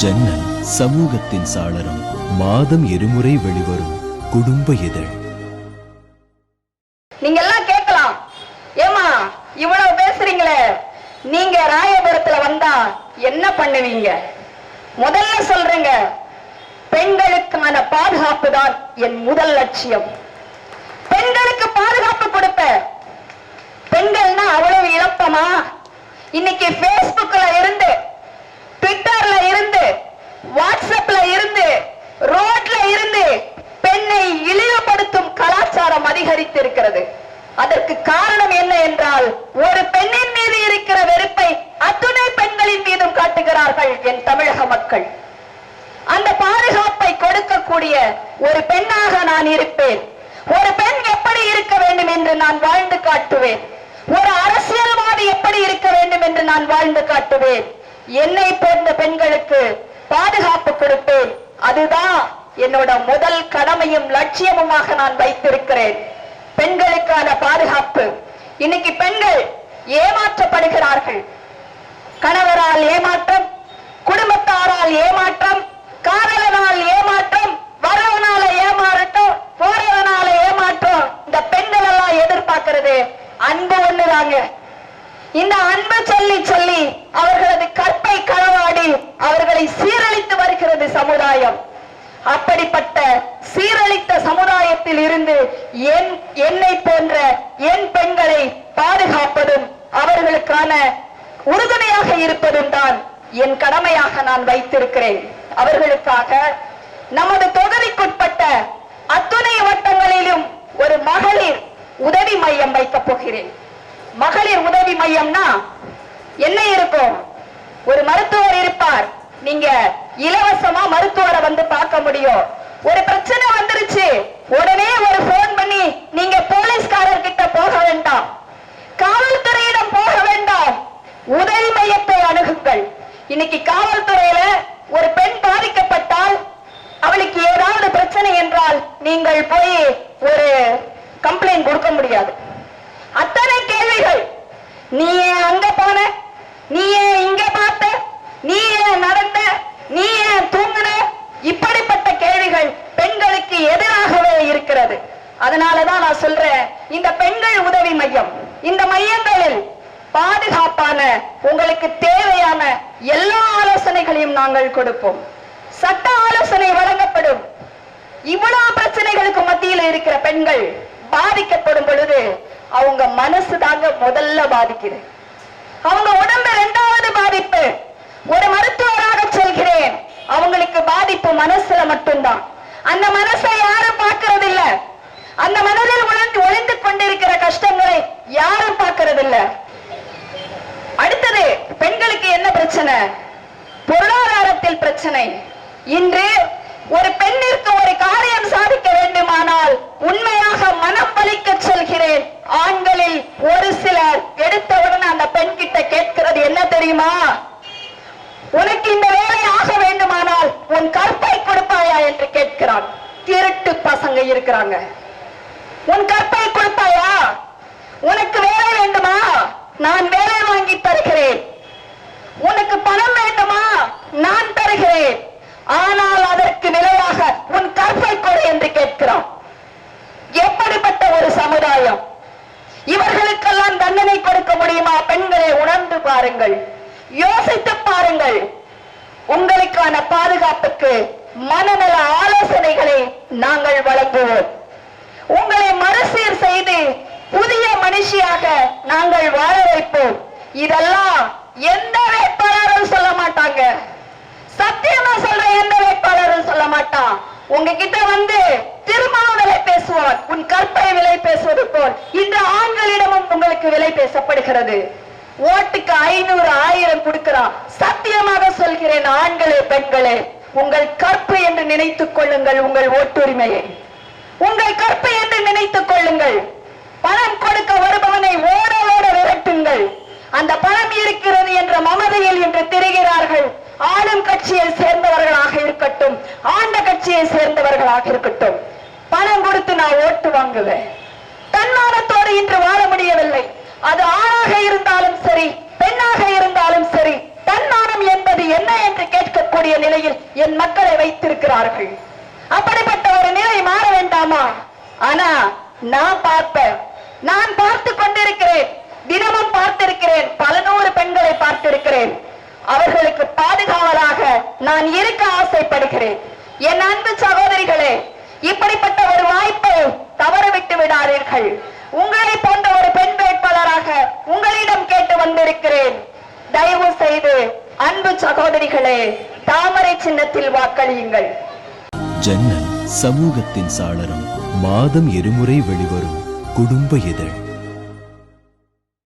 ஜன்னல் சமூகத்தின் சாளரம். மாதம் இருமுறை வெளிவரும் குடும்ப இதழ். நீங்க எல்லாம் கேட்கலாம், ஏமா இவ்வளவு பேசுறீங்களே, நீங்க ராயபுரத்துல வந்தா என்ன பண்ணுவீங்க? முதல்ல சொல்றேங்க, பெண்களுக்கான பாதுகாப்பு தான் என் முதல் லட்சியம். பெண்களுக்கு பாதுகாப்பு கொடுப்ப. பெண்கள்னா அவ்வளவு இழப்பமா? இன்னைக்கு பேஸ்புக்ல இருந்து, ட்விட்டர்ல இருந்து, வாட்ஸ்அப்ல இருந்து, ரோட்ல இருந்து பெண்ணை இழிவுபடுத்தும் கலாச்சாரம் அதிகரித்து இருக்கிறது. அதற்கு காரணம் என்ன என்றால், ஒரு பெண்ணின் மீது இருக்கிற வெறுப்பை அத்துணை பெண்களின் மீதும் காட்டுகிறார்கள் என் தமிழக மக்கள். அந்த பாதுகாப்பை கொடுக்கக்கூடிய ஒரு பெண்ணாக நான் இருப்பேன். ஒரு பெண் எப்படி இருக்க வேண்டும் என்று நான் வாழ்ந்து காட்டுவேன். ஒரு அரசியல்வாதி எப்படி இருக்க வேண்டும் என்று நான் வாழ்ந்து காட்டுவேன். என்னை போன்ற பெண்களுக்கு பாதுகாப்பு கொடுப்பேன். அதுதான் என்னோட முதல் கடமையும் லட்சியமுமாக நான் வைத்திருக்கிறேன். பெண்களுக்கான பாதுகாப்பு. இன்னைக்கு பெண்கள் ஏமாற்றப்படுகிறார்கள். கணவரால் ஏமாற்றம், குடும்பத்தாரால் ஏமாற்றம், காதலனால் ஏமாற்றம், வரவனால ஏமாறட்டும், போறவனால ஏமாற்றம். இந்த பெண்கள் எல்லாம் எதிர்பார்க்கிறது அன்பு ஒண்ணுதாங்க. இந்த அன்பு சொல்லி சொல்லி அவர்களது கற்பை களவாடி அவர்களை சீரழித்து வருகிறது சமுதாயம். அப்படிப்பட்ட சீரழித்த சமுதாயத்தில் இருந்து என்னை போன்ற என் பெண்களை பாதுகாப்பதும் அவர்களுக்கான உறுதுணையாக இருப்பதும் தான் என் கடமையாக நான் வைத்திருக்கிறேன். அவர்களுக்காக நமது தொகுதிக்குட்பட்ட அத்துணை வட்டங்களிலும் ஒரு மகளிர் உதவி மையம் வைக்கப் போகிறேன். மகளிர் உதவி மையம்னா என்ன இருக்கும்? ஒரு மருத்துவர் இருப்பார். நீங்க இலவசமா மருத்துவரை வந்து பார்க்க முடியும். ஒரு பிரச்சனை வந்துருச்சு, உடனே ஒரு போன் பண்ணி நீங்க போலீஸ்காரர் கிட்ட போக வேண்டாம், காவல்துறையிடம் போக வேண்டாம், உதவி மையத்தை அணுகுங்கள். இன்னைக்கு காவல்துறையில ஒரு பெண் பாதிக்கப்பட்டால், அவளுக்கு ஏதாவது பிரச்சனை என்றால் நீங்கள் போய் ஒரு கம்ப்ளைண்ட் கொடுக்க முடியாது. அத்தனை கேள்விகள். நீ ஏன் அங்க போன, நீ ஏன் இங்க பார்த்த, நீ ஏன் நடந்த, நீ ஏன் தூங்குன, இப்படிப்பட்ட கேள்விகள் பெண்களுக்கு எதிராகவே இருக்கிறது. அதனாலதான் நான் சொல்றேன், இந்த பெண்கள் உதவி மையம், இந்த மையங்களில் பாதுகாப்பான உங்களுக்கு தேவையான எல்லா ஆலோசனைகளையும் நாங்கள் கொடுப்போம். சட்ட ஆலோசனை வழங்கப்படும். இவ்வளவு பிரச்சனைகளுக்கு மத்தியில் இருக்கிற பெண்கள் பாதிக்கப்படும் பொழுது அவங்க மனசு தாங்க முதல்ல பாதிக்குது. அவங்க உடம்பு இரண்டாவது பாதிப்பு. ஒரு மருத்துவராக சொல்கிறேன், அவங்களுக்கு பாதிப்பு மனசுல மட்டும்தான். அந்த மனசை யாரும் பார்க்கறது இல்ல. அந்த மனதில் ஒளிந்து கொண்டிருக்கிற கஷ்டங்களை யாரும் பார்க்கறது இல்ல. அடுத்தது, பெண்களுக்கு என்ன பிரச்சனை? பொருளாதாரத்தில் பிரச்சனை. இன்று ஒரு பெண்ணிற்கு ஒரு காரியம் சாதிக்க வேண்டுமானால் உண்மையாக மனம் பலிக்க சொல்கிறேன், ஆண்களில் ஒரு சிலர் எடுத்தவுடன் அந்த பெண் கிட்ட கேட்கிறது என்ன தெரியுமா? உனக்கு இந்த வேலை ஆக வேண்டுமானால் உன் கற்பை கொடுப்பாயா என்று கேட்கிறான். திருட்டு பசங்க இருக்கிறாங்க. உன் கற்பை கொடுப்பாயா? உனக்கு வேலை வேண்டுமா? நான் வேலை வாங்கி தருகிறேன். உனக்கு பணம் வேண்டுமா? நான் தருகிறேன். ஆனால் அதற்கு நிலையாக உன் கற்பை கொடு என்று கேட்கிறான். எப்படிப்பட்ட ஒரு சமுதாயம்! இவர்களுக்கெல்லாம் தண்டனை கொடுக்க முடியுமா? பெண்களை உணர்ந்து பாருங்கள், யோசித்து பாருங்கள். உங்களுக்கான பாதுகாப்புக்கு மனநல ஆலோசனைகளை நாங்கள் வழங்குவோம். உங்களை மறுசீர் செய்து புதிய மனுஷியாக நாங்கள் வாழ வைப்போம். இதெல்லாம் எந்த வேட்பாளரும் சொல்ல மாட்டாங்க. சத்தியமா சொல்ற, எந்த வேட்பாளரும் சொல்ல மாட்டான். உங்ககிட்ட வந்து திருமண விலை பேசுவார், உன் கற்பை விலை பேசுவது போல் இன்று ஆண்களிடமும் உங்களுக்கு விலை பேசப்படுகிறது. ஓட்டுக்கு 500 1000 கொடுக்கிறான். சத்தியமாக சொல்கிறேன், ஆண்களே பெண்களே, உங்கள் கற்பு என்று நினைத்துக் கொள்ளுங்கள். உங்கள் ஓட்டுரிமையை உங்கள் கற்பு என்று நினைத்துக் கொள்ளுங்கள். பணம் கொடுக்க வருபவனை ஓட ஓட விரட்டுங்கள். அந்த பணம் இருக்கிறது என்ற மமதையில் இன்று திரிகிறார்கள். ஆளும் கட்சியை சேர்ந்தவர்களாக இருக்கட்டும், ஆண்ட கட்சியை சேர்ந்தவர்களாக இருக்கட்டும், பணம் கொடுத்து நான் ஓட்டு வாங்குவேன். தன்மானத்தோடு இன்று வாழ முடியவில்லை. அது ஆணாக இருந்தாலும் சரி, பெண்ணாக இருந்தாலும் சரி, தன்மானம் என்பது என்ன என்று கேட்கக்கூடிய நிலையில் என் மக்களை வைத்திருக்கிறார்கள். அப்படிப்பட்ட ஒரு நிலை மாற வேண்டாமா? ஆனா நான் பார்த்து கொண்டிருக்கிறேன், தினமும் பார்த்திருக்கிறேன், பல நூறு பெண்களை பார்த்திருக்கிறேன். அவர்களுக்கு பாதுகாவலாக நான் இருக்க ஆசைப்படுகிறேன். என் அன்பு சகோதரிகளே, இப்படிப்பட்ட ஒரு வாய்ப்பை தவறவிட்டு விடாதீர்கள். உங்களை போன்ற ஒரு பெண் வேட்பாளராக உங்களிடம் கேட்டு வந்திருக்கிறேன். தயவு செய்து அன்பு சகோதரிகளே, தாமரை சின்னத்தில் வாக்களியுங்கள். ஜன்னல் சமூகத்தின் சாளரம். மாதம் இருமுறை வெளிவரும் குடும்ப இதழ்.